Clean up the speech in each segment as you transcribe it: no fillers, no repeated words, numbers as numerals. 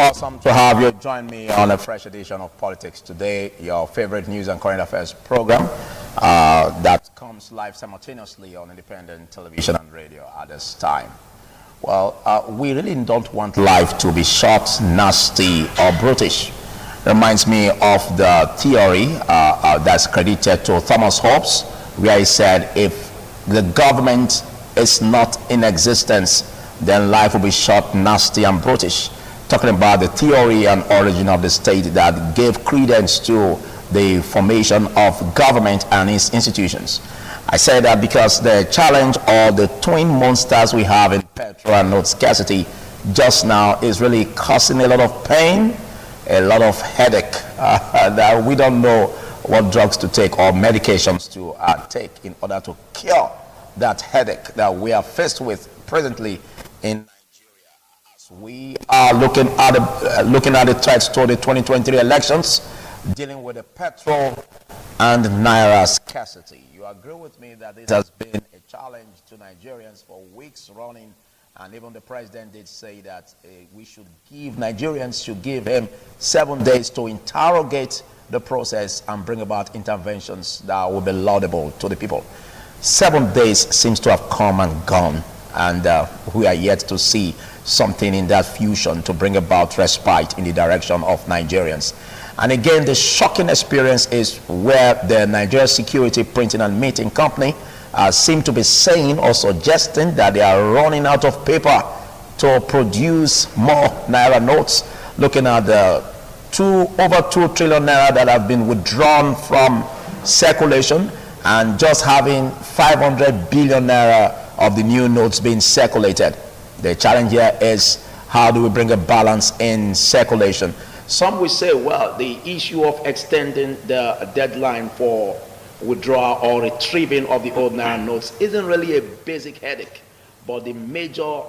Awesome to have you join me on a fresh edition of Politics Today, your favorite news and current affairs program that comes live simultaneously on independent television and radio at this time. Well, we really don't want life to be short, nasty, or brutish. Reminds me of the theory that's credited to Thomas Hobbes, where he said, if the government is not in existence, then life will be short, nasty, and brutish. Talking about the theory and origin of the state that gave credence to the formation of government and its institutions. I say that because the challenge or the twin monsters we have in Petrol and note scarcity just now is really causing a lot of pain, a lot of headache, that we don't know what drugs to take or medications to take in order to cure that headache that we are faced with presently in Nigeria. As we are looking at the threats to the 2023 elections, dealing with the petrol and Naira scarcity. You agree with me that this has been a challenge to Nigerians for weeks running, and even the president did say that Nigerians should give him 7 days to interrogate the process and bring about interventions that will be laudable to the people. 7 days seems to have come and gone, and we are yet to see something in that fusion to bring about respite in the direction of Nigerians. And again, the shocking experience is where the Nigeria Security Printing and Meeting Company seem to be saying or suggesting that they are running out of paper to produce more Naira notes, looking at the over 2 trillion Naira that have been withdrawn from circulation, and just having 500 billion Naira of the new notes being circulated. The challenge here is, how do we bring a balance in circulation? Some will say, well, the issue of extending the deadline for withdrawal or retrieving of the old Naira notes isn't really a basic headache. But the major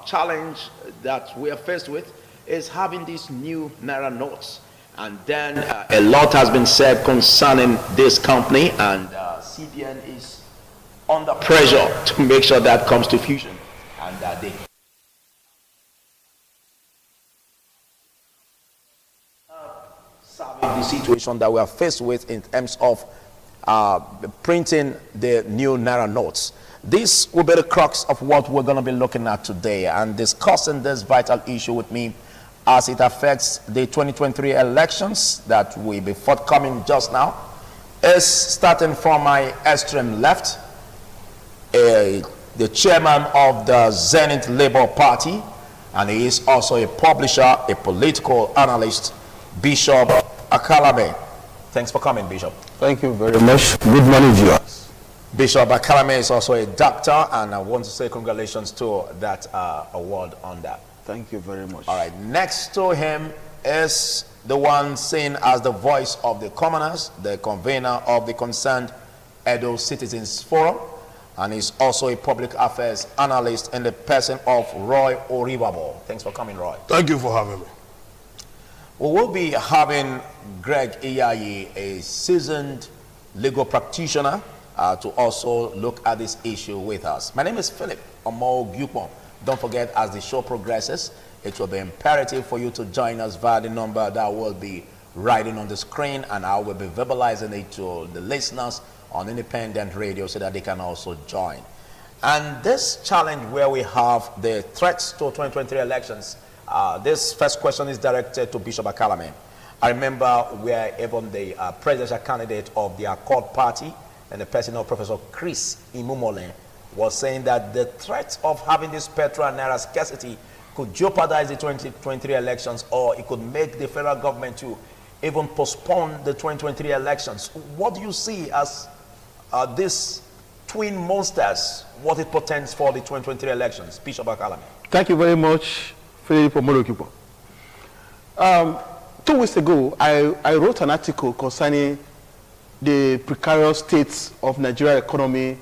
challenge that we are faced with is having these new Naira notes. And then a lot has been said concerning this company, and CBN is under pressure to make sure that comes to fusion. And they the situation that we are faced with in terms of printing the new Naira notes. This will be the crux of what we're going to be looking at today and discussing this vital issue with me as it affects the 2023 elections that will be forthcoming just now. Is starting from my extreme left, the chairman of the Zenith Labour Party, and he is also a publisher, a political analyst, Bishop Akalame. Thanks for coming, Bishop. Thank you very much. Good morning, viewers. Bishop Akalame is also a doctor, and I want to say congratulations to that award on that. Thank you very much. All right, next to him is the one seen as the voice of the commoners, the convener of the Concerned Edo Citizens Forum, and he's also a public affairs analyst in the person of Roy Oribabo. Thanks for coming, Roy. Thank you for having me. We will be having Greg Iyayi, a seasoned legal practitioner, to also look at this issue with us. My name is Philip Omo-Gyukpon. Don't forget, as the show progresses, it will be imperative for you to join us via the number that will be writing on the screen, and I will be verbalizing it to the listeners on independent radio so that they can also join. And this challenge where we have the threats to 2023 elections, this first question is directed to Bishop Akalame. I remember where even the presidential candidate of the Accord Party and the person of Professor Chris Imumole was saying that the threat of having this petrol and Naira scarcity could jeopardize the 2023 elections, or it could make the federal government to even postpone the 2023 elections. What do you see as these twin monsters, what it portends for the 2023 elections? Bishop Akalame. Thank you very much, Philip Omo-Gyukpon. 2 weeks ago, I wrote an article concerning the precarious state of Nigeria economy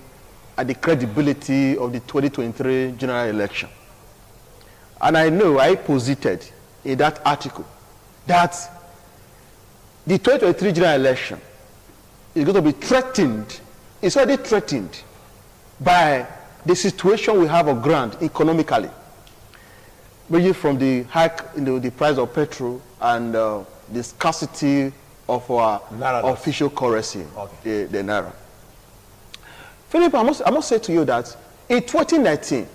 and the credibility of the 2023 general election. And I posited in that article that the 2023 general election is going to be threatened, it's already threatened by the situation we have on ground economically. ranging from the hike in the price of petrol and the scarcity of our Naira official currency, okay. the Naira. Philip, I must say to you that in 2019,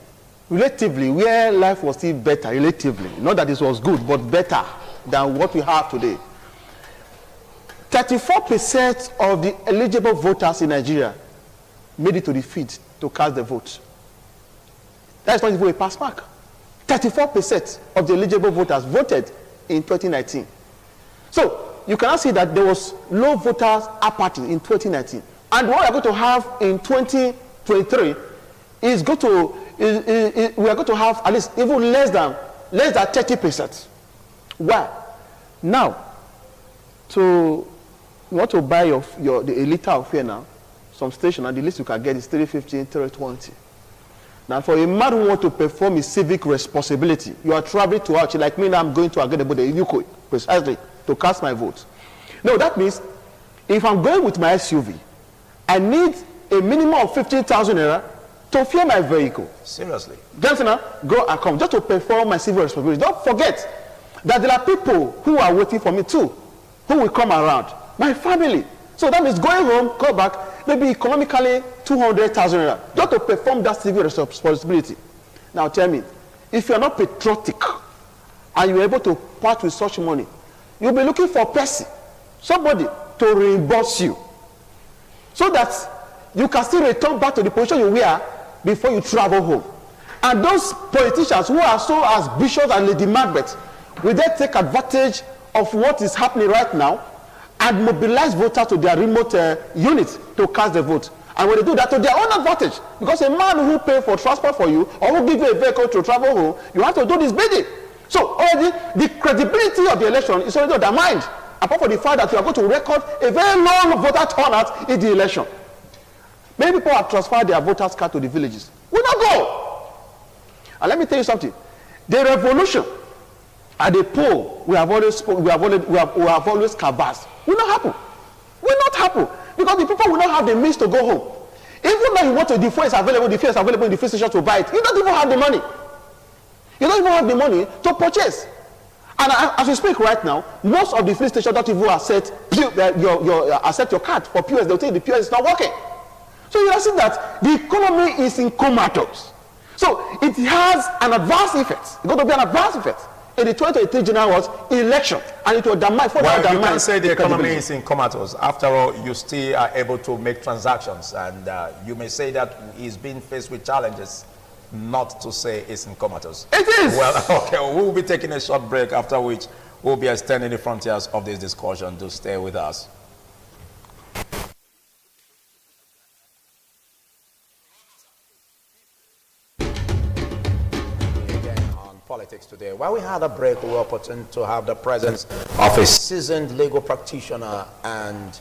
relatively, where life was still better, relatively, not that it was good, but better than what we have today, 34% of the eligible voters in Nigeria made it to the field to cast the vote. That is not even a pass mark. 34% of the eligible voters voted in 2019. So you cannot see that there was low voters apathy in 2019. And what we are going to have in 2023 is we are going to have at least even less than 30%. Why? Now, you want to buy a liter of fuel now, some station, and the least you can get is 315, 320. Now, for a man who wants to perform his civic responsibility, you are traveling to Auchi, like me now, I'm going to Agedebo, the UK, precisely, to cast my vote. No, that means if I'm going with my SUV, I need a minimum of 15,000 naira to fuel my vehicle. Seriously? Gentlemen, go and come, just to perform my civic responsibility. Don't forget that there are people who are waiting for me too, who will come around. My family. So that means going home, go back, maybe economically 200,000 naira, just to perform that civic responsibility. Now tell me, if you're not patriotic and you're able to part with such money, you'll be looking for a person, somebody to reimburse you, so that you can still return back to the position you were before you travel home. And those politicians who are so ambitious as Lady Margaret, will they take advantage of what is happening right now and mobilize voters to their remote units to cast the vote? And when they do that, to their own advantage, because a man who pay for transport for you or who give you a vehicle to travel home, you have to do this bidding. So already the credibility of the election is already undermined, apart from the fact that you are going to record a very long voter turnout in the election. Many people have transferred their voters card to the villages. We not go. And let me tell you something. The revolution at the poll we have always canvassed will not happen. Will not happen. Because the people will not have the means to go home. Even though you want to, the fuel is available in the fuel station to buy it, you don't even have the money. You don't even have the money to purchase. And as we speak right now, most of the fuel stations don't even accept your card for POS. They'll tell you the POS is not working. So you see that the economy is in comatose. So it has an adverse effect. It's going to be an adverse effect in the 2023 general election, and it will damage. Well, you can say the economy is in comatose. After all, you still are able to make transactions, and you may say that he's been faced with challenges, not to say it's in comatose. It is. Well, okay, we'll be taking a short break, after which we'll be extending the frontiers of this discussion. To stay with us. Politics today. While we had a break, we were opportune to have the presence of a seasoned legal practitioner and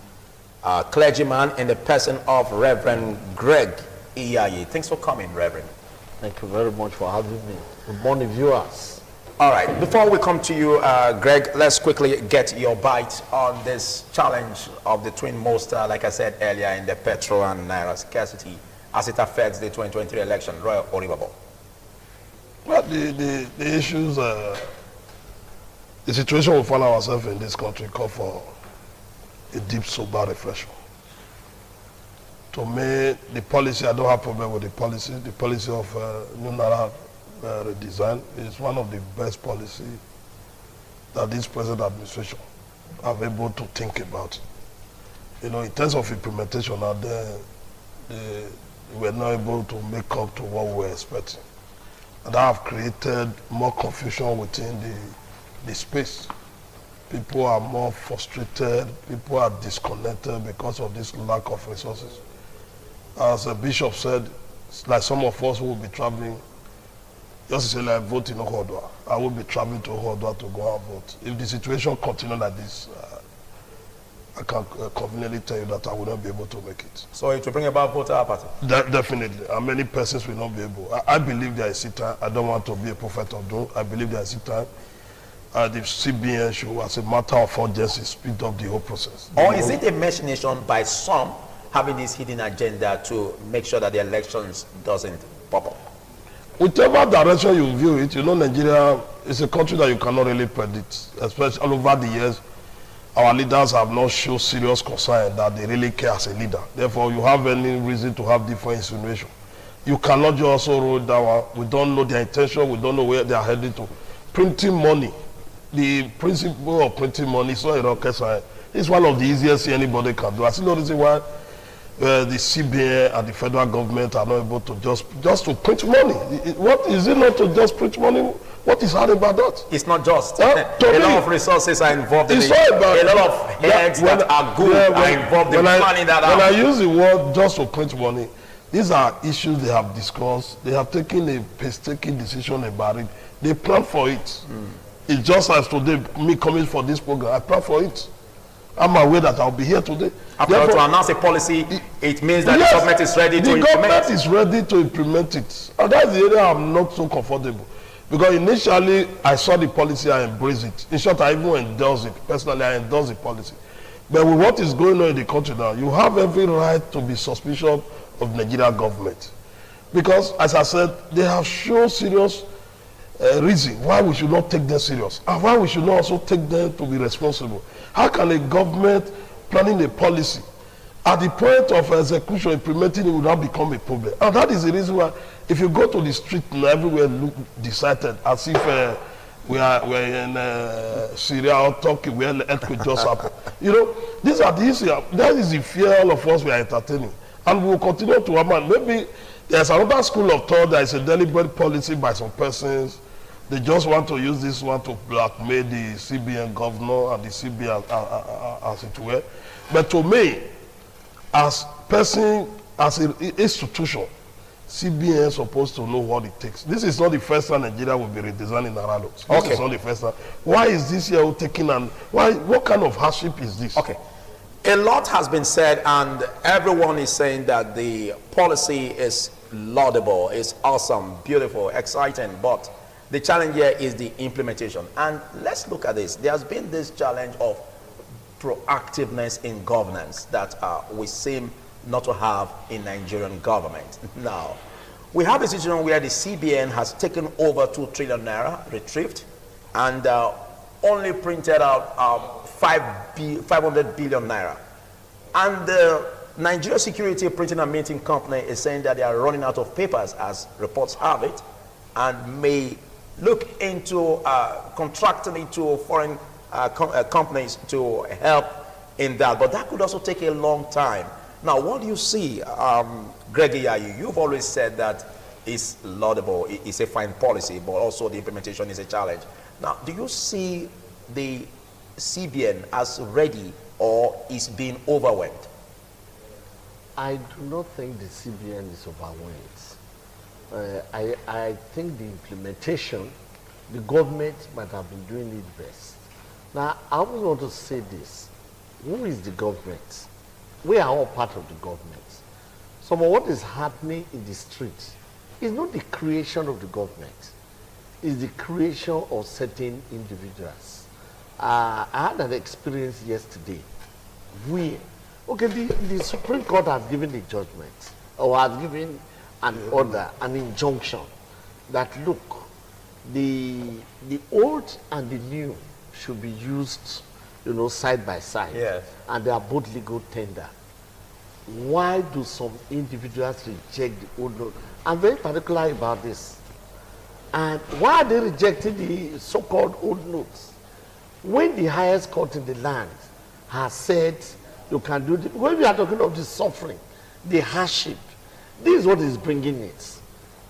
clergyman in the person of Reverend Greg Iyayi. Thanks for coming, Reverend. Thank you very much for having me. Good morning, viewers. All right, before we come to you, Greg, let's quickly get your bite on this challenge of the twin monster, like I said earlier, in the Petrol and Naira scarcity as it affects the 2023 election. Royal Oribabo. Well, the issues, the situation we find ourselves in this country call for a deep, sober reflection. To me, the policy, I don't have problem with the policy of New Naira redesign is one of the best policy that this present administration have able to think about. You know, in terms of implementation, we were not able to make up to what we were expecting. And that have created more confusion within the space. People are more frustrated, people are disconnected because of this lack of resources. As a bishop said, like some of us who will be traveling, just to say like vote in Ohodwa, I will be traveling to Ohodwa to go and vote. If the situation continues like this, I can conveniently tell you that I will not be able to make it. So it will bring about voter apathy? Definitely. And many persons will not be able. I believe there is a time. I don't want to be a prophet of doom. I believe there is a time. The CBN should, as a matter of urgency, speed up the whole process. Or is it a machination by some having this hidden agenda to make sure that the elections doesn't pop up? whichever direction you view it, you know Nigeria is a country that you cannot really predict, especially all over the years. Our leaders have not shown serious concern that they really care as a leader. Therefore, you have any reason to have different insinuation. You cannot just also roll down. We don't know their intention. We don't know where they are heading to. Printing money, the principle of printing money is not a rocket science. It's one of the easiest things anybody can do. I see no reason why the CBN and the federal government are not able to just to print money. What is it not to just print money? What is hard about that? It's not just. A lot of resources are involved in it. A lot of heads that are good are involved in planning that out. When I use the word just to print money, these are issues they have discussed. They have taken a painstaking decision about it. They plan for it. It's just as today, me coming for this program, I plan for it. I'm aware that I'll be here today. Therefore, to announce a policy, it means that the government is ready to implement it. The government is ready to implement it. And that's the area I'm not so comfortable. Because initially, I saw the policy, I embraced it. In short, I even endorsed it. Personally, I endorsed the policy. But with what is going on in the country now, you have every right to be suspicious of the Nigerian government. Because, as I said, they have shown serious reason why we should not take them serious. And why we should not also take them to be responsible. How can a government planning a policy at the point of execution, implementing it will not become a problem? And that is the reason why, if you go to the street and everywhere look decided as if we're in Syria or Turkey where the earthquake just happened. You know, these are the issues. That is the fear all of us we are entertaining. And we will continue to happen. Maybe there's another school of thought that is a deliberate policy by some persons. They just want to use this one to blackmail the CBN governor and the CBN as it were. But to me, as person, as an institution, CBN is supposed to know what it takes. This is not the first time Nigeria will be redesigning Naira notes. This is not the first time. Why is this year taking and what kind of hardship is this? Okay. A lot has been said, and everyone is saying that the policy is laudable, is awesome, beautiful, exciting, but the challenge here is the implementation. And let's look at this. There has been this challenge of proactiveness in governance that we seem not to have in Nigerian government. Now, we have a situation where the CBN has taken over 2 trillion naira, retrieved, and only printed out 500 billion naira. And the Nigeria Security Printing and Minting Company is saying that they are running out of papers, as reports have it, and may look into contracting it to foreign companies to help in that. But that could also take a long time. Now, what do you see, Greg Iyayi? You've always said that it's laudable, it's a fine policy, but also the implementation is a challenge. Now, do you see the CBN as ready or is being overwhelmed? I do not think the CBN is overwhelmed. I think the implementation, the government might have been doing it best. Now, I always want to say this. Who is the government? We are all part of the government. Some of what is happening in the streets is not the creation of the government. It's the creation of certain individuals. I had an experience yesterday where, the Supreme Court has given the judgment, or has given an order, an injunction, that look, the old and the new should be used, side by side. Yes. And they are both legal tender. Why do some individuals reject the old note? I'm very particular about this. And why are they rejecting the so-called old notes? When the highest court in the land has said you can do this, when we are talking of the suffering, the hardship, this is what is bringing it.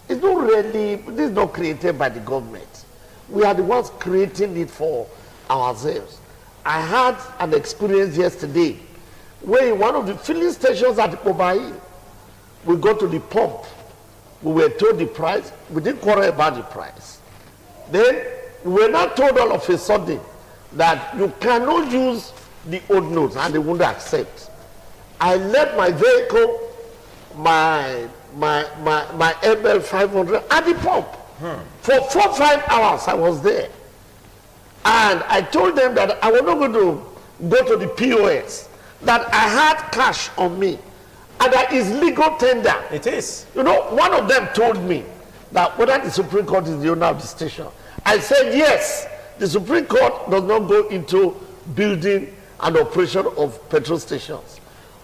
It's not really, this is not created by the government. We are the ones creating it for ourselves. I had an experience yesterday where in one of the filling stations at Obai, we go to the pump. We were told the price. We didn't quarrel about the price. Then we were not told all of a sudden that you cannot use the old notes, and they wouldn't accept. I left my vehicle, my ML 500 at the pump. For 4-5 hours I was there. And I told them that I was not going to go to the POS, that I had cash on me, and that is legal tender. It is. One of them told me that whether the Supreme Court is the owner of the station. I said yes, the Supreme Court does not go into building and operation of petrol stations.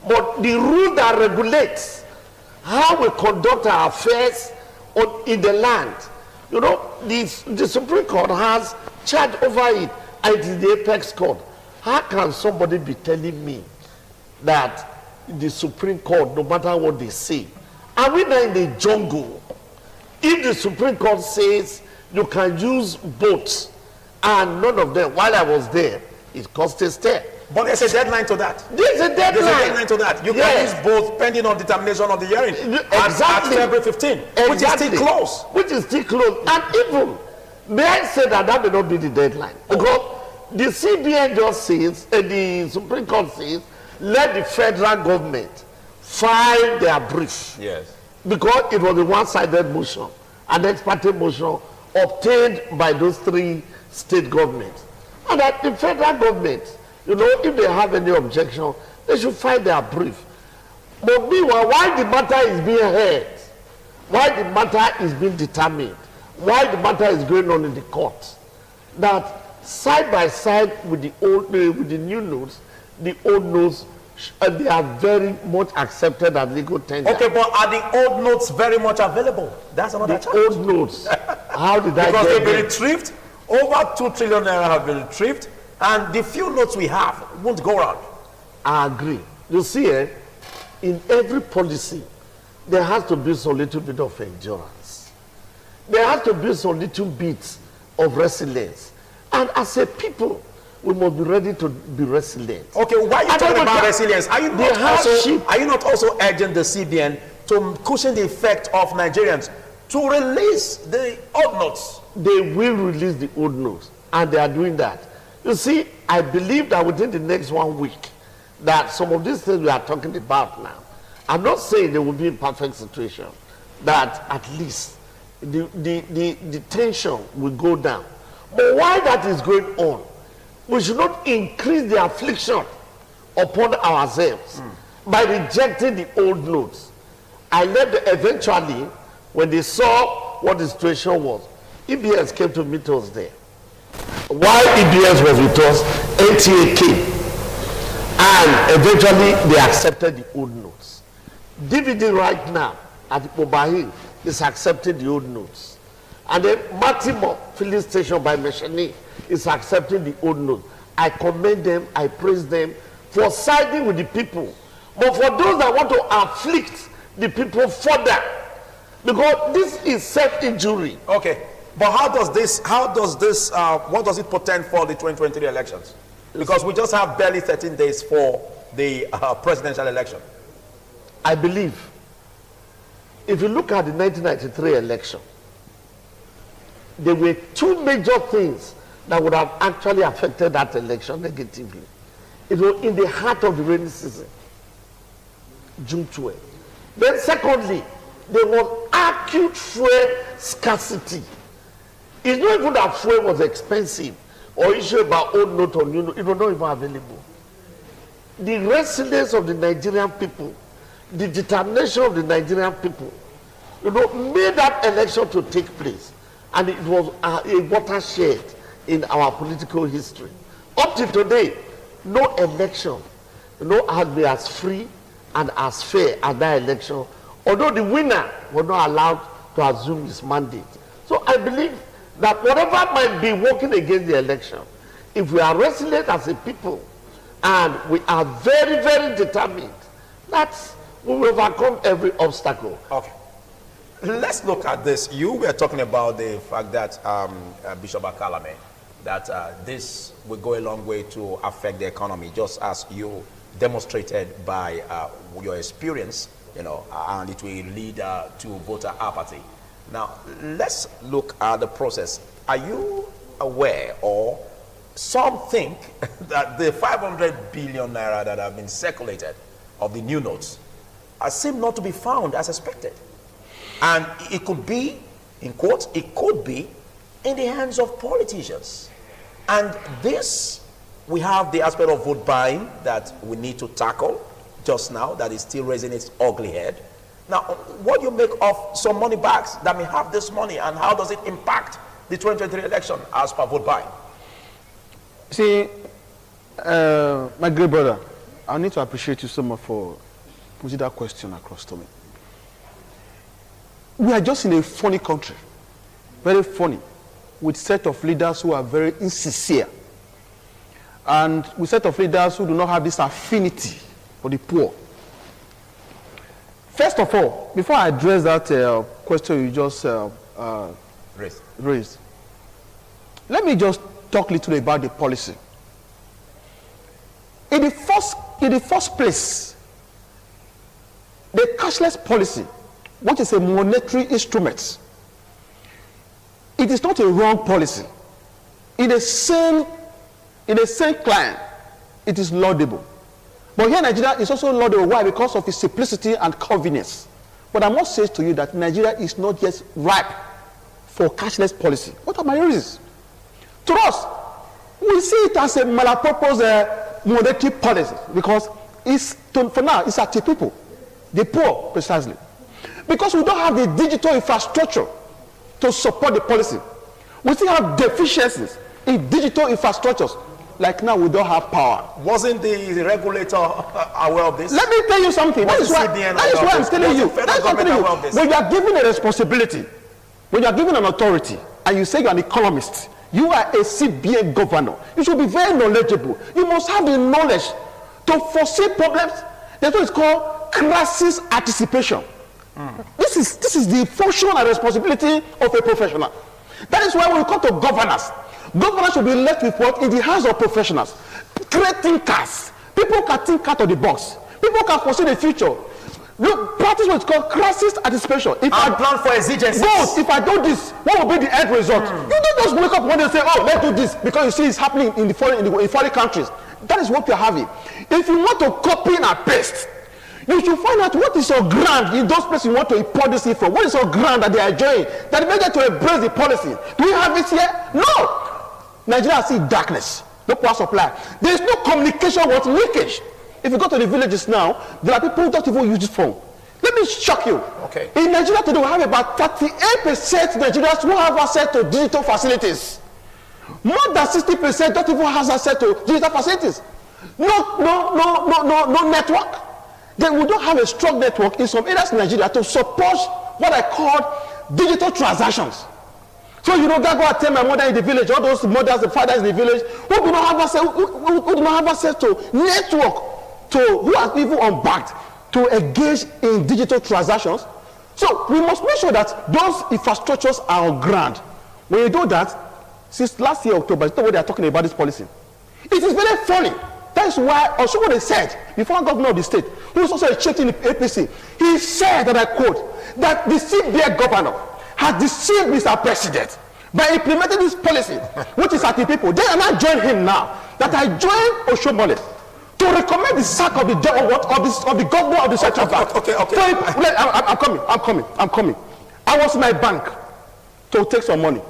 But the rule that regulates how we conduct our affairs in the land, you know, the Supreme Court has charge over it, and it is the apex court. How can somebody be telling me that the Supreme Court, no matter what they say, are we now in the jungle? If the Supreme Court says you can use boats, and none of them, while I was there, it cost a step. But there's a deadline to that. There's a deadline. There's a deadline to that. You can use both pending on determination of the hearing. Exactly. At February 15, which is still close. Which is still close. And even, may I say that that may not be the deadline? Because the CBN just says, and the Supreme Court says, let the federal government file their brief. Yes. Because it was a one-sided motion, an ex parte motion obtained by those three state governments. And that the federal government, you know, if they have any objection, they should file their brief. But meanwhile, while the matter is being heard, while the matter is being determined, while the matter is going on in the court, that side by side with the old, with the new notes, the old notes, they are very much accepted as legal tender. Okay, but are the old notes very much available? That's another challenge. Old notes. How did I because get they've been them? retrieved. Over 2 trillion naira have been retrieved, and the few notes we have won't go around. I agree. You see, in every policy, there has to be some little bit of endurance. There has to be some little bit of resilience. And as a people, we must be ready to be resilient. Okay, why are you talking about resilience? Are you not also urging the CBN to cushion the effect of Nigerians to release the old notes? They will release the old notes, and they are doing that. You see, I believe that within the next 1 week, that some of these things we are talking about now, I'm not saying they will be in perfect situation, that at least the tension will go down. But while that is going on, we should not increase the affliction upon ourselves by rejecting the old notes. I led eventually, when they saw what the situation was, EBS came to meet us there. While EBS was with us, NTA came. And eventually they accepted the old notes. DVD right now at Obahin is accepting the old notes. And then Matimo filling station by Meshani is accepting the old notes. I commend them, I praise them for siding with the people. But for those that want to afflict the people further, because this is self-injury. Okay, but what does it portend for the 2023 elections? Because we just have barely 13 days for the presidential election. I believe, if you look at the 1993 election, there were 2 major things that would have actually affected that election negatively. It was in the heart of the rainy season, June 12. Then secondly, there was acute fuel scarcity. It's not even that fuel was expensive or issue about old note or new note, it was not even available. The resilience of the Nigerian people, the determination of the Nigerian people, you know, made that election to take place. And it was a watershed in our political history. Up to today, no election, you know, has been as free and as fair as that election, although the winner was not allowed to assume his mandate. So I believe that whatever might be working against the election, if we are resilient as a people and we are very, very determined, that we will overcome every obstacle. Okay. Let's look at this. You were talking about the fact that Bishop Akalame, that this will go a long way to affect the economy, just as you demonstrated by your experience, you know, and it will lead to voter apathy. Now, let's look at the process. Are you aware, or some think that the 500 billion naira that have been circulated of the new notes seem not to be found as expected? And it could be, in quotes, it could be in the hands of politicians. And this, we have the aspect of vote buying that we need to tackle just now, that is still raising its ugly head. Now, what do you make of some money bags that may have this money, and how does it impact the 2023 election as per vote buying? See, my great brother, I need to appreciate you so much for putting that question across to me. We are just in a funny country, very funny, with a set of leaders who are very insincere, and with a set of leaders who do not have this affinity for the poor. First of all, before I address that question you just raised, let me just talk a little about the policy. In the first place, the cashless policy, which is a monetary instrument, it is not a wrong policy. In the same client, it is laudable. But here in Nigeria, it's also laudable. Why? Because of its simplicity and convenience. But I must say to you that Nigeria is not yet ripe for cashless policy. What are my reasons? To us, we see it as a malapropos monetary policy, because for now, it's at the people, the poor precisely. Because we don't have the digital infrastructure to support the policy. We still have deficiencies in digital infrastructures. Like now, we don't have power. Wasn't the regulator aware of this? Let me tell you something. That is why I'm telling you. When you are given a responsibility, when you are given an authority, and you say you are an economist, you are a CBA governor, you should be very knowledgeable. You must have the knowledge to foresee problems. That's what it's called crisis anticipation. This is the function and responsibility of a professional. That is why when we come to governance, governance should be left with what? In the hands of professionals. Great thinkers. People can think out of the box. People can foresee the future. Look, practice what's called crisis anticipation. If I plan for exigencies. If I do this, what will be the end result? You don't just wake up one day and say, oh, let's do this, because you see it's happening in foreign countries. That is what you're having. If you want to copy and paste, you should find out what is so grand in those places you want to import this from. What is so grand that they are enjoying, that they get to embrace the policy? Do we have it here? No. Nigeria sees darkness, no power supply. There is no communication with leakage. If you go to the villages now, there are people who don't even use this phone. Let me shock you. Okay. In Nigeria today, we have about 38% Nigerians who have access to digital facilities. More than 60% don't even have access to digital facilities. No network. Then we don't have a strong network in some areas in Nigeria to support what I call digital transactions. So you know, go and tell my mother in the village, all those mothers and fathers in the village who do not have access, who do not have access to network, who are even unbanked, to engage in digital transactions. So we must make sure that those infrastructures are on ground. When you do that, since last year October, it's not what they are talking about this policy. It is very funny. That is why also what they said before governor of the state, who is also a chief in the APC, he said, and I quote, that the CBA governor has deceived Mr. President by implementing this policy, which is at the people. They are not joining him now. That I joined Oshomole to recommend the sack of the governor of the central bank. Okay. I'm coming. I was in my bank to take some money.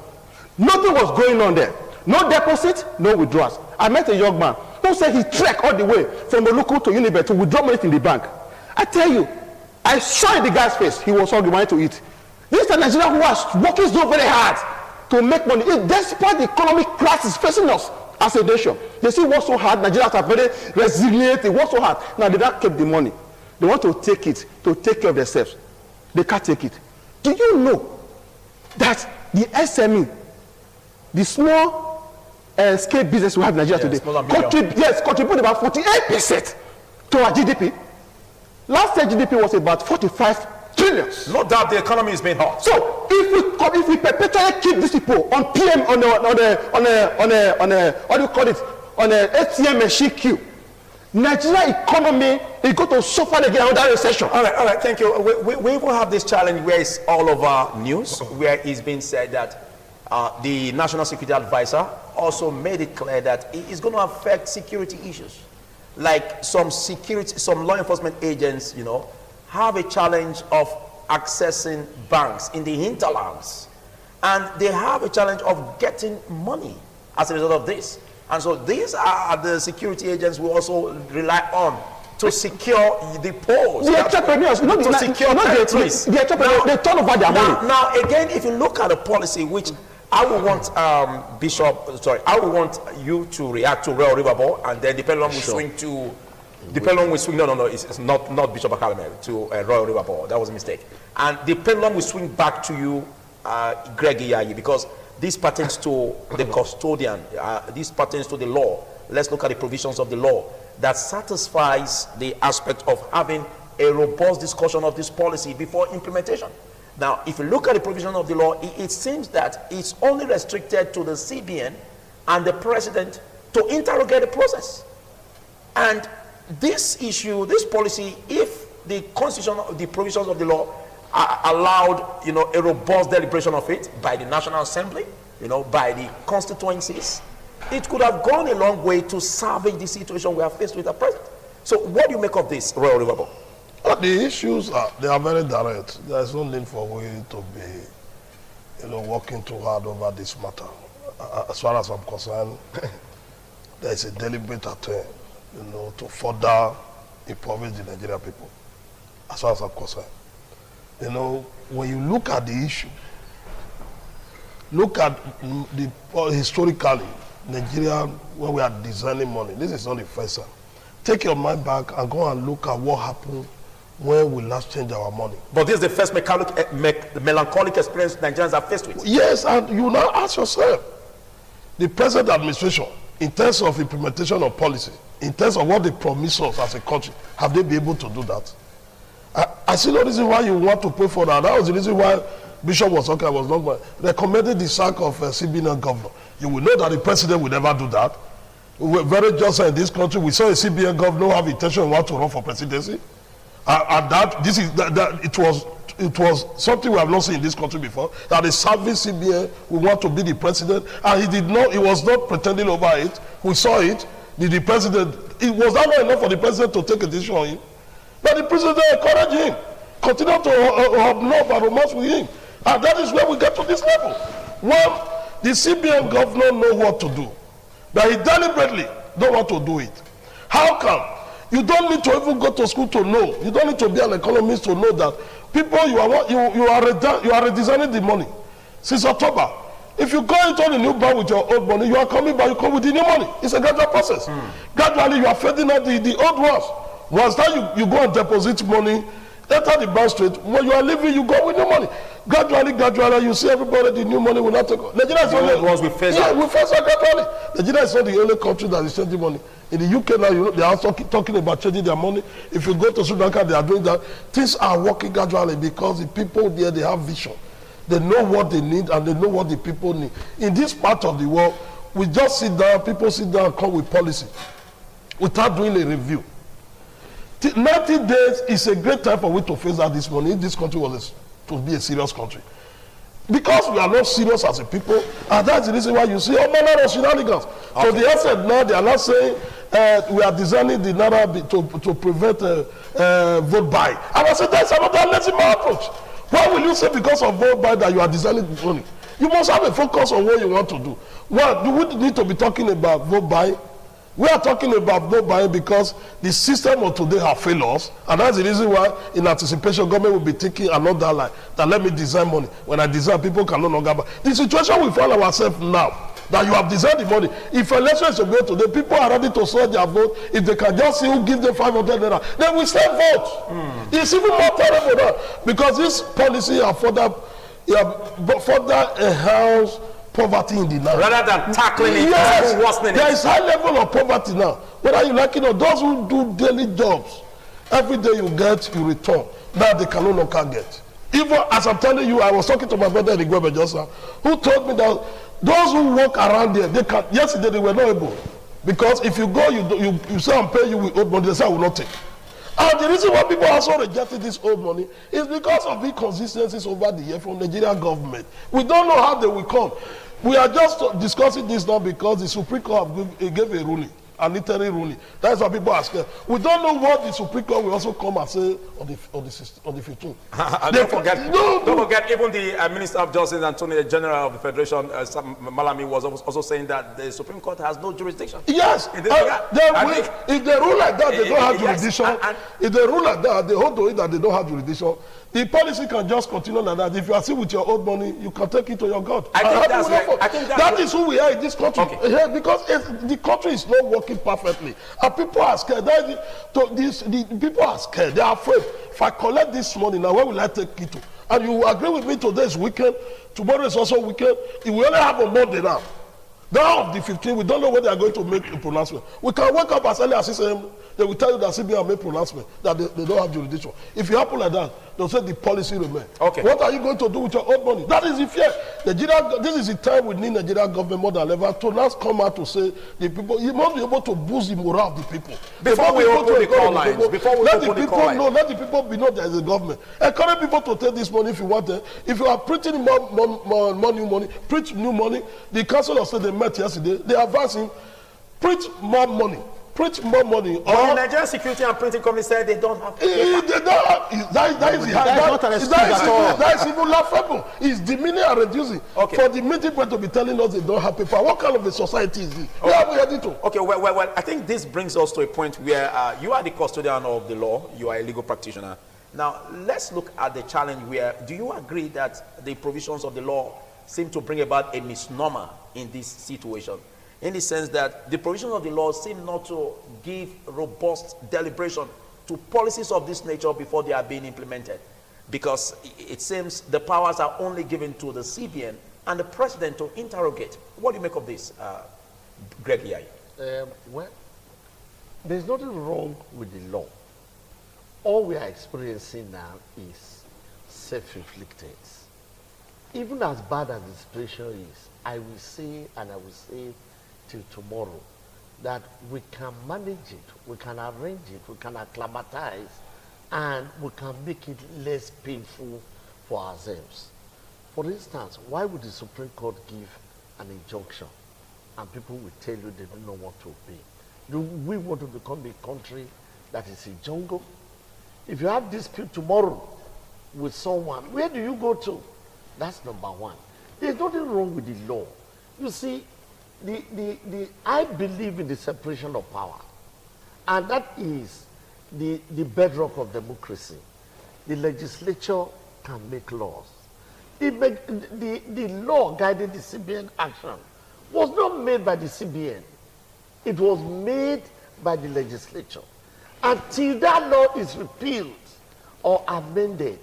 Nothing was going on there. No deposit, no withdrawals. I met a young man who said he trekked all the way from the local to Unibet to withdraw money in the bank. I tell you, I saw in the guy's face, he was hungry, wanted to eat. This is a Nigeria who was working so very hard to make money. Despite the economic crisis facing us as a nation, they see work so hard. Nigerians are very resilient. They work so hard. Now they don't keep the money. They want to take it to take care of themselves. They can't take it. Do you know that the SME, the small scale business we have in Nigeria today, contribute about 48% to our GDP. Last year GDP was about 45 trillion. No doubt the economy is being hot. So if we perpetually keep these people on PM on a ATM machine queue, Nigeria economy is going to suffer again under recession. All right, thank you. We will have this challenge where it's all over news, where it's been said that the National Security Advisor also made it clear that it is going to affect security issues. Like some law enforcement agents, have a challenge of accessing banks in the hinterlands. And they have a challenge of getting money as a result of this. And so these are the security agents we also rely on to secure the polls. The entrepreneurs, not to secure territories. The entrepreneurs, they turn over their money. Now, again, if you look at the policy, which I would want I would want you to react to Royal Riverboard, and then the pendulum will swing to the pendulum will swing. No, it's not Bishop Academy to Royal Riverboard. That was a mistake. And the pendulum will swing back to you, Greg Iyayi, because this pertains to the custodian. This pertains to the law. Let's look at the provisions of the law that satisfies the aspect of having a robust discussion of this policy before implementation. Now, if you look at the provision of the law, it seems that it's only restricted to the CBN and the president to interrogate the process. And this issue, this policy, if the constitution, the provisions of the law are allowed, a robust deliberation of it by the National Assembly, by the constituencies, it could have gone a long way to salvage the situation we are faced with at present. So what do you make of this, Royal Riverboard? The issues they are very direct. There is no need for we to be, working too hard over this matter. As far as I'm concerned, there is a deliberate attempt, to further impoverish the Nigerian people. As far as I'm concerned, when you look at the issue, look at historically, Nigeria, when we are designing money, this is not the first time. Take your mind back and go and look at what happened when we last changed our money. But this is the first melancholic experience Nigerians are faced with. Yes, and you now ask yourself, the present administration, in terms of implementation of policy, in terms of what they promise us as a country, have they been able to do that? I see no reason why you want to pay for that. That was the reason why Bishop was okay, was not recommended the sack of CBN governor. You will know that the president will never do that. We're very just in this country. We saw a CBN governor have intention and want to run for presidency. And it was something we have not seen in this country before, that a service CBN will want to be the president, and he was not pretending over it. We saw it. The president, it was not enough for the president to take a decision on him. But the president encouraged him, continue to have love and romance with him. And that is where we get to this level. When the CBN governor knows what to do, but he deliberately don't want to do it. How come? You don't need to even go to school to know. You don't need to be an economist to know that people, you are redesigning the money since October. If you go into the new bank with your old money, you are coming back, you come with the new money. It's a gradual process. Gradually, you are fading out the old ones. Once that you go and deposit money, enter the bank straight. When you are leaving, you go with new money. Gradually, you see everybody, the new money will not take. Nigeria is only once we face out. We face out gradually. Nigeria is not the only country that is changing money. In the UK now, they are talking about changing their money. If you go to Sri Lanka, they are doing that. Things are working gradually because the people there, they have vision. They know what they need and they know what the people need. In this part of the world, we just sit down, people sit down and come with policy without doing a review. 90 days is a great time for we to face out this money if this country was to be a serious country. Because we are not serious as a people, and that's the reason why you see all manner of shenanigans. Okay. So the essence now, they are not saying we are designing the Naira to prevent vote buy. And I said that's another lazy man approach. Why will you say because of vote buy that you are designing the money? You must have a focus on what you want to do. Well, you would need to be talking about vote buy. We are talking about vote buying because the system of today have failed us, and that's the reason why, in anticipation, government will be taking another line that let me design money. When I design, people can no longer buy. The situation we find ourselves now, that you have designed the money. If election is to go today, people are ready to sell their vote. If they can just see who gives them 500 naira, then we still vote. It's even more terrible now because this policy have further enhanced poverty in the land. Rather than tackling it, worsening it. There is high level of poverty now. Whether you like it or those who do daily jobs, every day you get, you return. Now they can no longer get. Even as I'm telling you, I was talking to my brother in Igwebe just now, who told me that those who work around there, they can. Yesterday they were not able, because if you go, you say I'm paying you with old money, they say I will not take. And the reason why people also rejected this old money is because of inconsistencies over the year from the Nigerian government. We don't know how they will come. We are just discussing this now because the Supreme Court gave a ruling an interim ruling. That's why people are scared. We don't know what the Supreme Court will also come and say on the 15th. And don't forget, even the Minister of Justice and Attorney General of the Federation, Malami, was also saying that the Supreme Court has no jurisdiction. Yes. In this regard. If they rule like that, they don't have jurisdiction. If they rule like that, they hold to it that they don't have jurisdiction. The policy can just continue like that. If you are still with your old money, you can take it to your God. I think that is who we are in this country. Okay. Yeah, because the country is not working perfectly. And people are scared. The people are scared. They are afraid. If I collect this money now, where will I take it to? And you agree with me, today is weekend. Tomorrow is also weekend. We only have a Monday now. Now of the 15th, we don't know when they are going to make a pronouncement. We can wake up as early as 6 a.m. They will tell you that CBN made pronouncement, that they don't have jurisdiction. If it happen like that, they'll say the policy remain. Okay. What are you going to do with your own money? That is the fear. This is the time we need Nigerian government more than ever to now come out to say the people, you must be able to boost the morale of the people. Before we open the call lines, let the people know, let the people know there is a government. Encourage people to take this money if you want it. If you are printing more money, print new money. The Council of State, they met yesterday, they are advising, print more money. Print more money. But the Nigerian Security and Printing Company said they don't have. That is even laughable. It's demeaning and reducing. Okay. For the meeting point to be telling us they don't have paper. What kind of a society is this? Where are we heading to? Okay, well, I think this brings us to a point where you are the custodian of the law. You are a legal practitioner. Now, let's look at the challenge where, do you agree that the provisions of the law seem to bring about a misnomer in this situation? In the sense that the provisions of the law seem not to give robust deliberation to policies of this nature before they are being implemented. Because it seems the powers are only given to the CBN and the president to interrogate. What do you make of this, Greg Yai? Well, there's nothing wrong with the law. All we are experiencing now is self-inflicted. Even as bad as the situation is, I will say, and I will say till tomorrow, that we can manage it, we can arrange it, we can acclimatize, and we can make it less painful for ourselves. For instance, why would the Supreme Court give an injunction and people will tell you they don't know what to obey? Do we want to become a country that is a jungle? If you have dispute tomorrow with someone, where do you go to? That's number one. There's nothing wrong with the law. You see, I believe in the separation of power, and that is the bedrock of democracy. The legislature can make laws. The law guiding the CBN action was not made by the CBN. It was made by the legislature. Until that law is repealed or amended,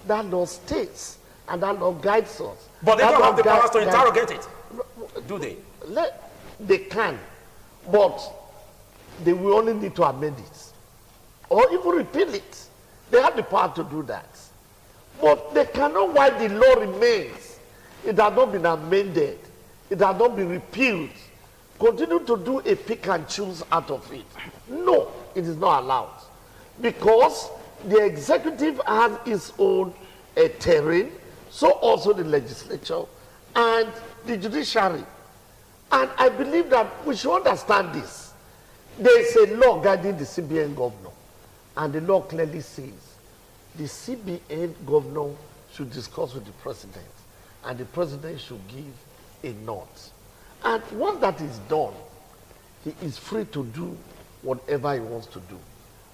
that law stays and that law guides us. But they don't have the powers to interrogate it, do they? They can, but they will only need to amend it or even repeal it. They have the power to do that. But they cannot, while the law remains, it has not been amended, it has not been repealed, continue to do a pick and choose out of it. No, it is not allowed. Because the executive has its own terrain, so also the legislature and the judiciary. And I believe that we should understand this. There is a law guiding the CBN governor, and the law clearly says the CBN governor should discuss with the president, and the president should give a nod. And once that is done, he is free to do whatever he wants to do.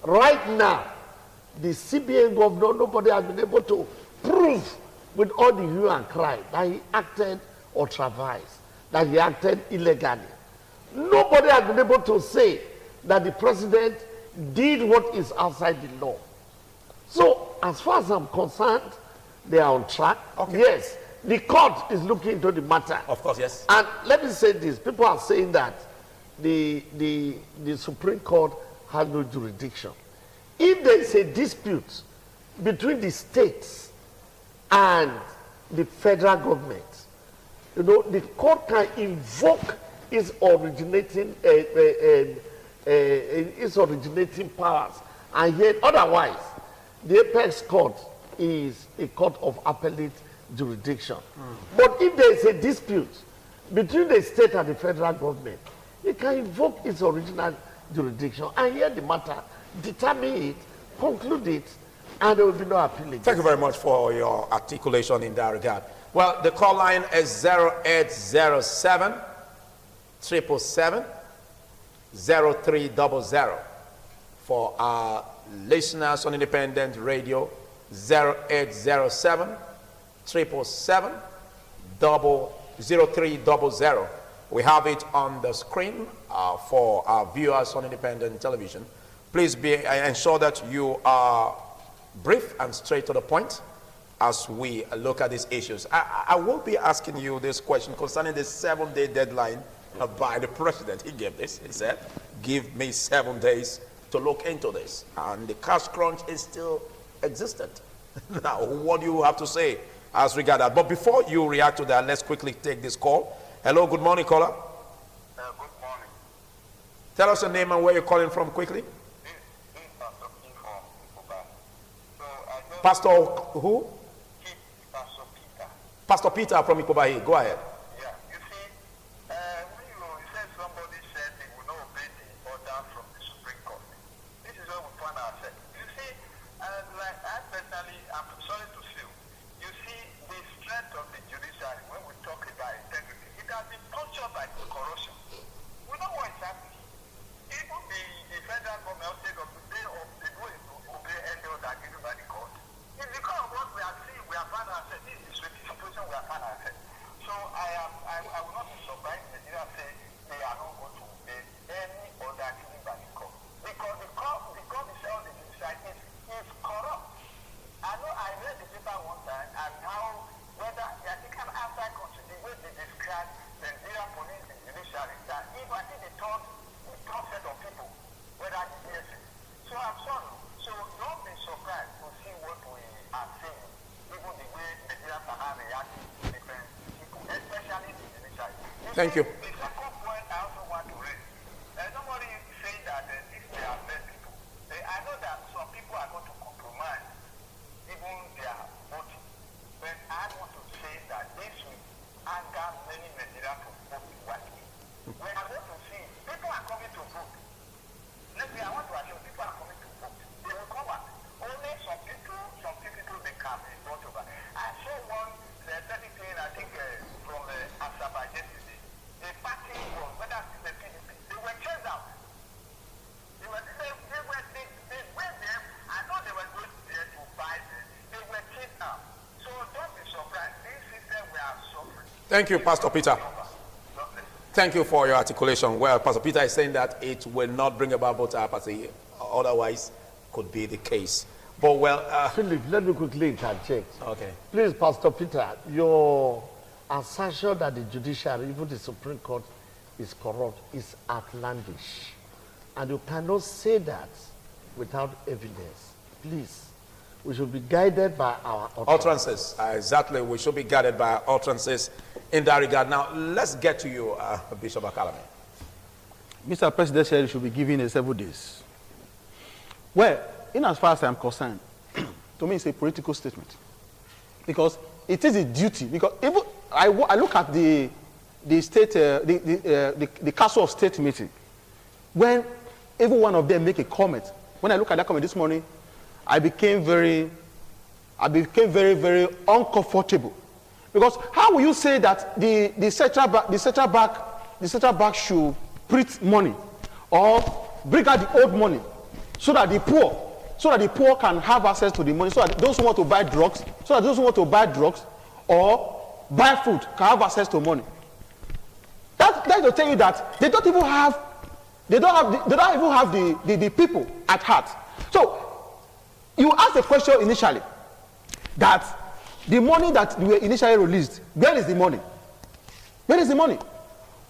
Right now, the CBN governor, nobody has been able to prove with all the hue and cry that he acted ultra-vires, that he acted illegally. Nobody has been able to say that the president did what is outside the law. So, as far as I'm concerned, they are on track. Okay. Yes, the court is looking into the matter. Of course, yes. And let me say this. People are saying that the Supreme Court has no jurisdiction. If there is a dispute between the states and the federal government, you know, the court can invoke its originating powers, and yet otherwise, the apex court is a court of appellate jurisdiction. But if there is a dispute between the state and the federal government, it can invoke its original jurisdiction and hear the matter, determine it, conclude it, and there will be no appeal. Thank you very much for your articulation in that regard. Well, the call line is 0807 777 0300. For our listeners on independent radio, 0807 777 0300. We have it on the screen for our viewers on independent television. Please ensure that you are brief and straight to the point as we look at these issues. I will be asking you this question concerning the 7-day deadline by the president. He gave this. He said, give me 7 days to look into this. And the cash crunch is still existent. Now, what do you have to say as regard that? But before you react to that, let's quickly take this call. Hello, good morning, caller. Good morning. Tell us your name and where you're calling from quickly. This is Pastor P from Ikoba. So I just Pastor who? Pastor Peter. Pastor Peter from Ikobahi. Go ahead. Yeah, you see, when you said somebody said they will not obey the order from the Supreme Court, this is where we find ourselves. You see, like I personally, I'm sorry to say, you see the strength of the judiciary when we talk about integrity, it has been punctured by corruption. We know what is happening. Even the federal government, state government, they go into obey any order given by the court. It's because of what we are seeing, we are found ourselves. This is the situation we are found ourselves. So I will not be surprised if Nigeria say they are not going to obey any order given by the court. Because the court itself, the judiciary is corrupt. I know I read the paper one time and how whether I think an outside country, the way they describe the Nigerian police and judiciary, that if I think the third set of people, whether it's DSA. So I'm sorry. So don't be surprised to see what we are saying, even the way Nigerians are now reacting to different people, especially the judiciary. Thank you. The second point I also want to raise, somebody saying that if they are bad people, I know that some people are going to compromise even their voting. But I want to say that this will anger many Nigerians to vote wisely. When I want to see, people are coming to vote. Let's say I want to assure people are coming to vote. They will come out. Only some people they can be brought over. I saw one, the thing I think from Azerbaijan yesterday. The party was, whether it's the PDP, they were chased out. They went there. I know they were going there to buy them. They were chased out. So don't be surprised. This system we are suffering. Thank you, Pastor Peter. Thank you for your articulation. Well, Pastor Peter is saying that it will not bring about voter apathy. Otherwise, could be the case. But well, Philip, let me quickly interject. okay. Please, Pastor Peter, your assertion that the judiciary, even the Supreme Court, is corrupt is outlandish. And you cannot say that without evidence. Please, we should be guided by our Utterances. Exactly. We should be guided by utterances in that regard. Now, let's get to you, Bishop Akalame. Mr. President said it should be given 7 days. Well, in as far as I'm concerned, to me it's a political statement. Because it is a duty. Because even I look at the state, the Council of State meeting, when every one of them make a comment. When I look at that comment this morning, I became very, very uncomfortable. Because how will you say that the central bank should print money or bring out the old money so that the poor can have access to the money, so that those who want to buy drugs, or buy food can have access to money. That will tell you that they don't even have the people at heart. So you asked the question initially that the money that we initially released, where is the money? Where is the money?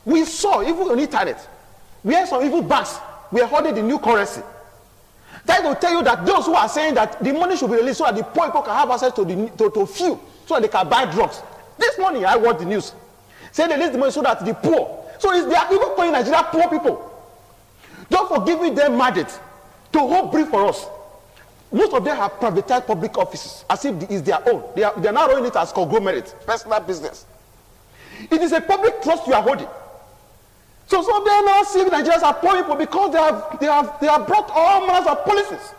We saw even on the internet where some evil banks were holding the new currency. That will tell you that those who are saying that the money should be released so that the poor people can have access to fuel, so that they can buy drugs. This morning I watched the news. Say they release the money so that the poor. So they are even calling Nigeria poor people. Don't for giving them mandate to hold brief for us. Most of them have privatized public offices as if it is their own. They are now running it as conglomerate, personal business. It is a public trust you are holding. So some of them now see Nigerians are poor people because they have brought all manners of policies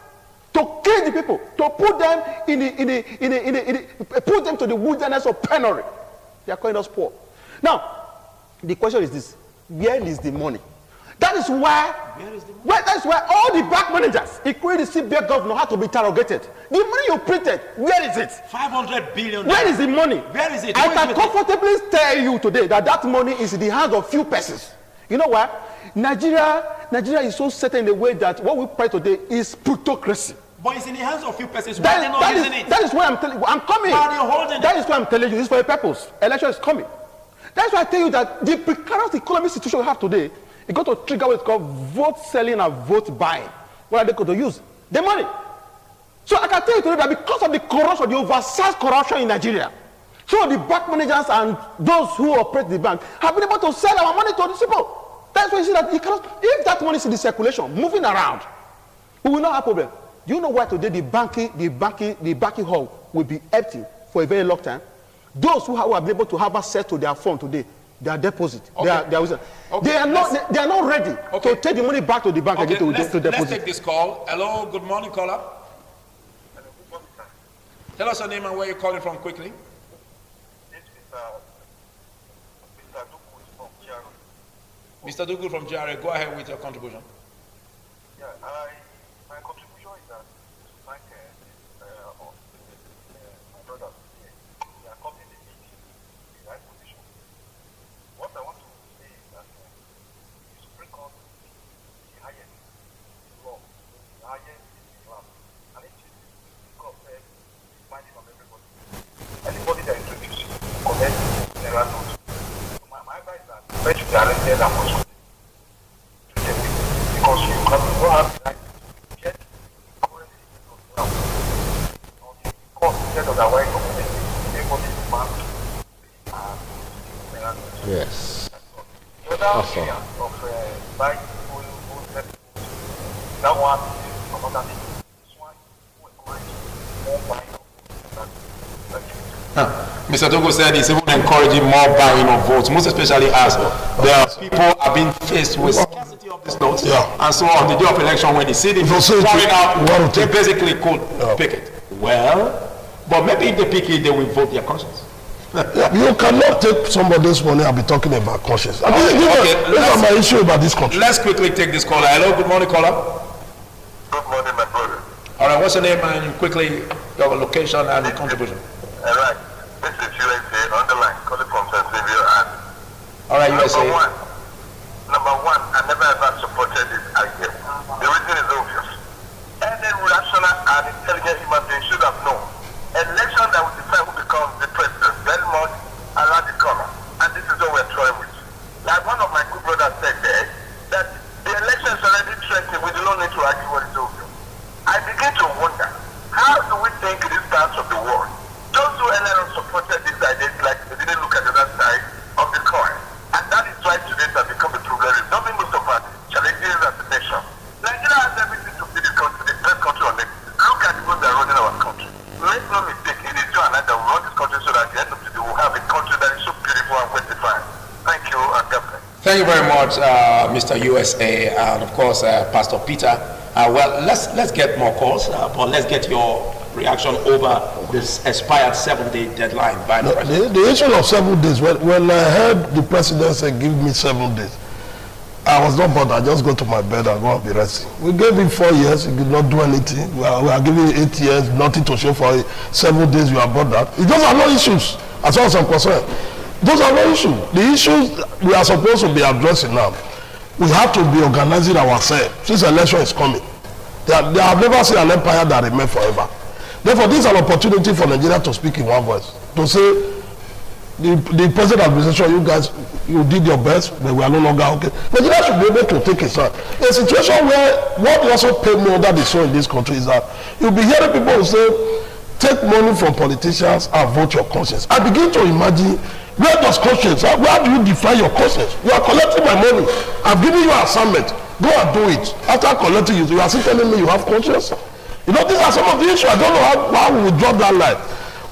to kill the people, to put them put them to the wilderness of penury. They are calling us poor. Now, the question is this: where is the money? That is why. That is why all the bank managers, including the CBN governor, had to be interrogated. The money you printed, where is it? 500 billion. Where is the money? Where is it? I can comfortably tell you today that money is in the hands of few persons. You know why? Nigeria is so set in the way that what we pray today is plutocracy. But it's in the hands of few persons. Why are they not using it? That is why I'm telling you. I'm coming. Why are they holding it? That is why I'm telling you. This is for a purpose. Election is coming. That's why I tell you that the precarious economic situation we have today is going to trigger what is called vote selling and vote buying. What are they going to use? The money. So I can tell you today that because of the corruption, the oversized corruption in Nigeria, so the bank managers and those who operate the bank have been able to sell our money to these people. That's why you see that you cannot, if that money is in the circulation, moving around, we will not have problem. Do you know why today the banking hall will be empty for a very long time? Those who have been able to have access to their fund today, their deposit, Okay. they are not ready to take the money back to the bank again to deposit. Let's take this call. Hello, good morning, caller. Tell us your name and where you're calling from quickly. Mr. Dugu from GRA, go ahead with your contribution. Yeah, my contribution is that to thank my brothers here. They are coming in the right position. What I want to say is that the Supreme Court is the highest law, the highest in the land. And it is the court finding on everybody. Anybody that introduces collect Naira note. My advice is that when you are arrested and was because you don't have the right to get currency on the court instead of the white government, everybody demand Yes. the other area of buying oil, that one is another thing. This one will encourage more buying of that. Mr. Togo said he's even encouraging more buying of votes, most especially as the people are being faced with scarcity of these notes, and so on the day of election when they see them pouring out, they basically could pick it. Well, but maybe if they pick it, they will vote their conscience. You cannot take somebody's money and be talking about conscience. I mean, these are my issue about this country. Let's quickly take this caller. Hello, good morning, caller. Good morning, my brother. All right, what's your name and quickly your location and contribution? All right, this is USA on the line, calling from San Xavier. And all right, USA. Number one, I never ever supported this idea. The reason is obvious. Any rational and intelligent human being should have known. Election that will decide who becomes the president very much around the corner. And this is what we're trying with. Like one of my good brothers said there, that the election is already trending, we do not need to argue what is obvious. I begin to wonder, how do we think these parts of the world? Those who earlier supported these ideas, like they didn't look at the other side of the coin. And that is why today it has become a problem. Nothing most of us challenges as a nation. Nigeria has everything to be the best country on earth. Look at the people that are running our country. Make no mistake, it is you and I that will run this country so that at the end of the day we'll have a country that is so beautiful and well defined. Thank you and God bless. Thank you very much, Mr. USA, and of course, Pastor Peter. Well, let's get more calls, but let's get your reaction over this expired 7-day deadline by the president. The issue of 7 days, when I heard the president say give me 7 days, I was not bothered. I just go to my bed and go and be resting. We gave him 4 years, he did not do anything. We are giving him 8 years, nothing to show for 7 days. You are bothered. Those are no issues as far as I'm concerned. Those are no issues. The issues we are supposed to be addressing now, we have to be organizing ourselves since election is coming. They have never seen an empire that remain forever. Therefore, this is an opportunity for Nigeria to speak in one voice. To say, the present administration, you guys, you did your best, but we are no longer okay. Nigeria should be able to take a stand. A situation where what also pay more that is so in this country is that you'll be hearing people who say, take money from politicians and vote your conscience. I begin to imagine, where does conscience, where do you define your conscience? You are collecting my money. I've given you an assignment. Go and do it. After collecting it, you are still telling me you have conscience? You know, these are some of the issues. I don't know how we will drop that line.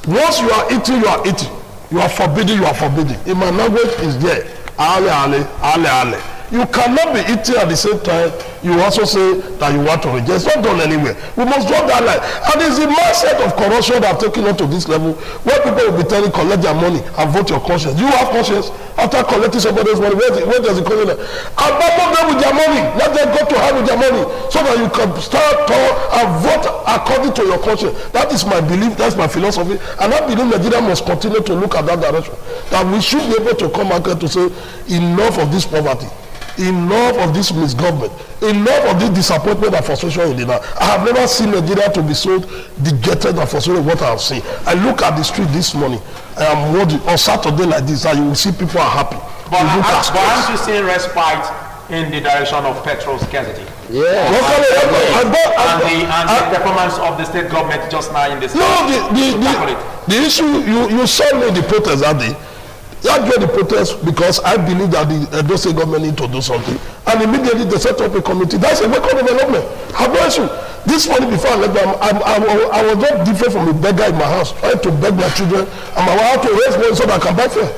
Once you are eating, you are eating. You are forbidden, you are forbidden. In my language, is there. Ale, ale, ale, ale. You cannot be eating at the same time. You also say that you want to reject. It's not done anywhere. We must draw that line. And it's the mindset of corruption that have taken us to this level, where people will be telling, collect their money and vote your conscience. You have conscience after collecting somebody's money. Where does it come in? Abandon them with their money. Let them go to hell with their money, so that you can start and vote according to your conscience. That is my belief. That's my philosophy. And I believe Nigeria must continue to look at that direction. That we should be able to come out to say, enough of this poverty. Enough of this misgovernment, enough of this disappointment and frustration in the land. I have never seen Nigeria to be so dejected and frustrated what I have seen. I look at the street this morning, on Saturday like this, and you will see people are happy. But aren't you seeing respite in the direction of petrol scarcity? Yeah. And the performance of the state government just now in this. No, the issue, you saw me the protest that day. I joined the protest because I believe that the Edo State government need to do something. And immediately they set up a committee. That's a welcome development. Have no issue. This morning before I left, I was not different from a beggar in my house, trying to beg my children and my wife to raise money so that I can buy fare.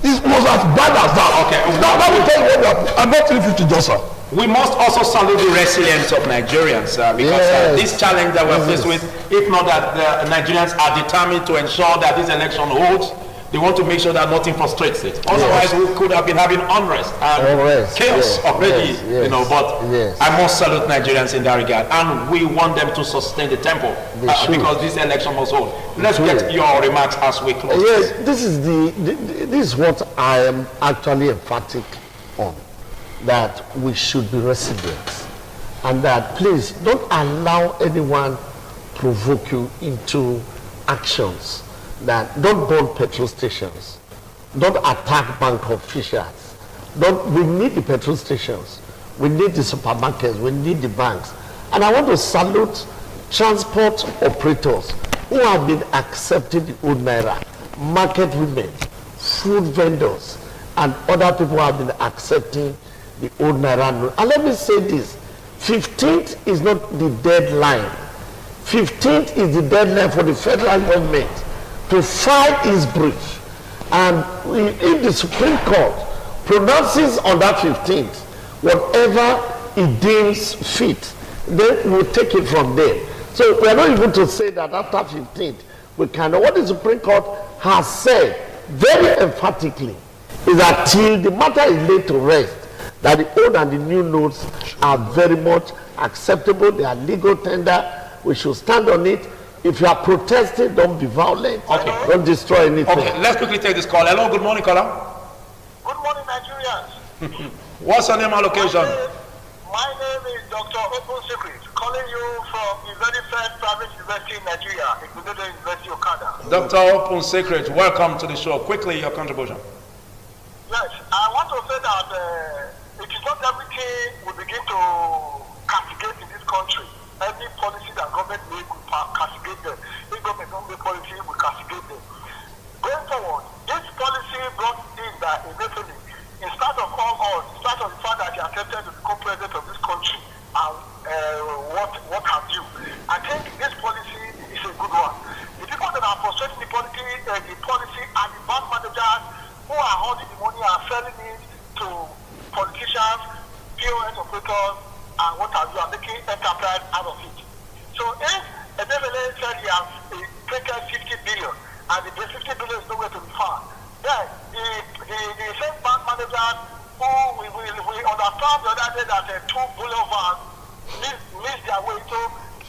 It was as bad as that. Okay. Now we tell you what happened. I bought 350 just, sir. We must also salute the resilience of Nigerians because this challenge that we're faced with, if not that the Nigerians are determined to ensure that this election holds, they want to make sure that nothing frustrates it. Otherwise, we could have been having unrest and chaos already, you know. But I must salute Nigerians in that regard, and we want them to sustain the tempo because this election must hold. Let's get your remarks as we close. Yes, this is what I am actually emphatic on, that we should be resilient, and that please don't allow anyone provoke you into actions. That don't burn petrol stations, don't attack bank officials. We need the petrol stations, we need the supermarkets, we need the banks. And I want to salute transport operators who have been accepting the old Naira, market women, food vendors, and other people have been accepting the old Naira. And let me say this, 15th is not the deadline. 15th is the deadline for the federal government to file his brief, and if the Supreme Court pronounces on that 15th whatever it deems fit, then we'll take it from there. So we are not even to say that after 15th we can. What the Supreme Court has said very emphatically is that till the matter is laid to rest, that the old and the new notes are very much acceptable. They are legal tender. We should stand on it. If you are protesting, don't be violent. Okay. Don't destroy anything. Okay, let's quickly take this call. Hello, good morning, caller. Good morning, Nigerians. What's your name and location? My name is Dr. Open Secret, calling you from the very first private university in Nigeria, Igbodo University, Okada. Dr. Open Secret, welcome to the show. Quickly, your contribution. Yes, I want to say that it is not everything we begin to castigate in this country. Every policy that government make, we castigate them. If government don't make policy, we castigate them. Going forward, this policy brought in that eventually, in spite of all odds, in spite of the fact that he attempted to become president of this country, and what have you, I think this policy is a good one. The people that are frustrating the policy and the bank managers who are holding the money are selling it to politicians, POS operators, and what have you, are making enterprise out of it. So if a devil said he has taken 50 billion and the 50 billion is nowhere to be found, then the same bank managers who we understand the other day that 2 billion vans missed their way to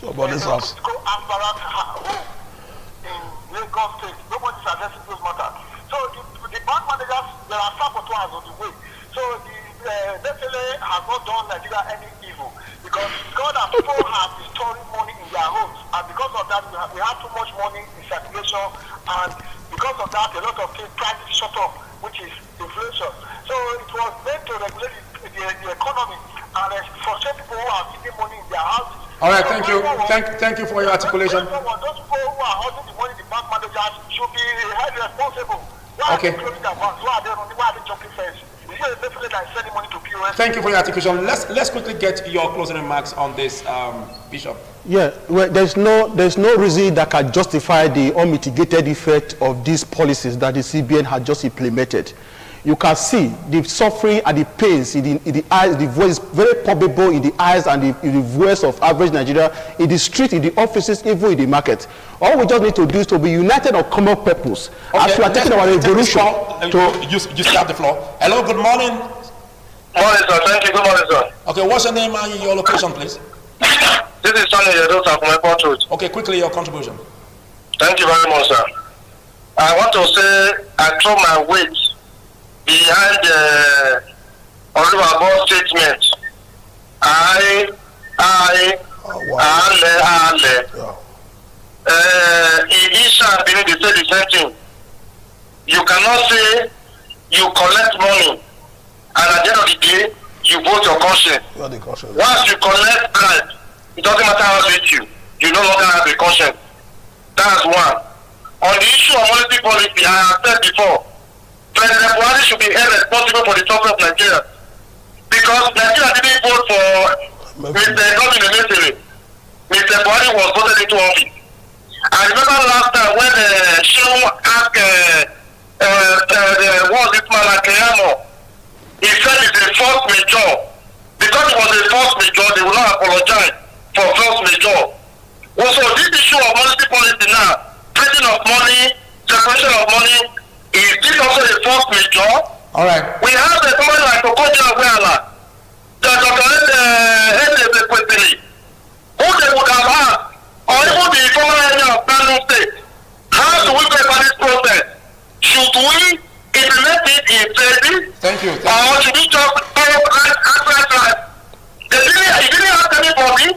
somebody's house. Go Ambarat in Lagos State. Nobody's addressing those matters. So the bank managers, there are saboteurs on the way. So the DFLA has not done Nigeria any evil, because God and people have been storing money in their homes, and because of that we have too much money in circulation, and because of that a lot of things prices shot up, which is inflation. So it was meant to regulate the economy and frustrate people who are keeping money in their houses. All right, thank you. Thank you for your articulation. Those people who are holding the money, the bank managers, should be held responsible. Why are they closing their banks? Why are they jumping fence? Thank you for your articulation. Let's quickly get your closing remarks on this, Bishop. Yeah, well, there's no reason that can justify the unmitigated effect of these policies that the CBN had just implemented. you can see the suffering and the pains in the eyes, the voice, very palpable in the eyes and in the voice of average Nigeria, in the street, in the offices, even in the market. All we just need to do is to be united on common purpose. Okay, as we are taking our revolution. You still have the floor. Hello, good morning. Morning, sir. Thank you. Good morning, sir. Okay, what's your name and your location, please? This is Sonny Yedosa from Petrol. Okay, quickly your contribution. Thank you very much, sir. I want to say I throw my weight behind the Honorable statement. Isha being the same thing. You cannot say you collect money and at the end of the day you vote your conscience. Once you collect bribe, it doesn't matter how rich you no longer have a conscience. That's one. On the issue of monetary policy, I have said before, President Buhari should be held responsible for the success of Nigeria. Because Nigeria didn't vote for Mr. Governor Emefiele. Mr. Buhari was voted into office. I remember last time when Shehu asked what was this man at Keyamo? He said it's a force majeure. Because it was a force majeure, they will not apologize for force majeure. Also, this issue of monetary policy now, printing of money, separation of money, is this also a force majeure? All right. We have somebody like Okoja Abuela, the Dr. Kwesili, who they would have asked, or even the former area of Kano State, how do we go about this process? Should we implement it in phases? Thank you. Or should we just follow right? He didn't ask anybody,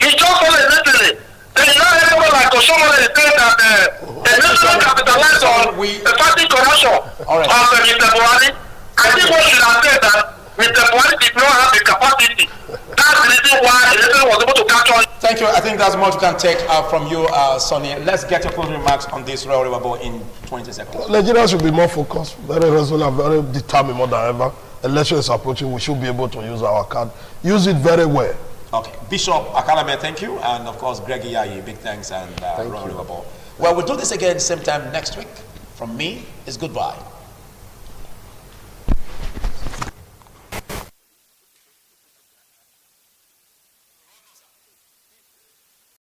he just followed literally. Then you know everyone like Oshomole is saying that the national capitalize on the party corruption of Mr. Buhari. I think what should have said that Mr. Buhari did not have the capacity. That's the reason why the president was able to catch on. Thank you. I think that's much we can take from you, Sonny. Let's get your closing remarks on this Royal River Bowl in 20 seconds. Nigerians should be more focused, very resolute, very determined more than ever. Election is approaching. We should be able to use our card. Use it very well. Okay. Bishop Akalame, thank you. And of course, Greg Iyayi, big thanks. And Royal River Bowl. Well, we'll do this again same time next week. From me, it's goodbye.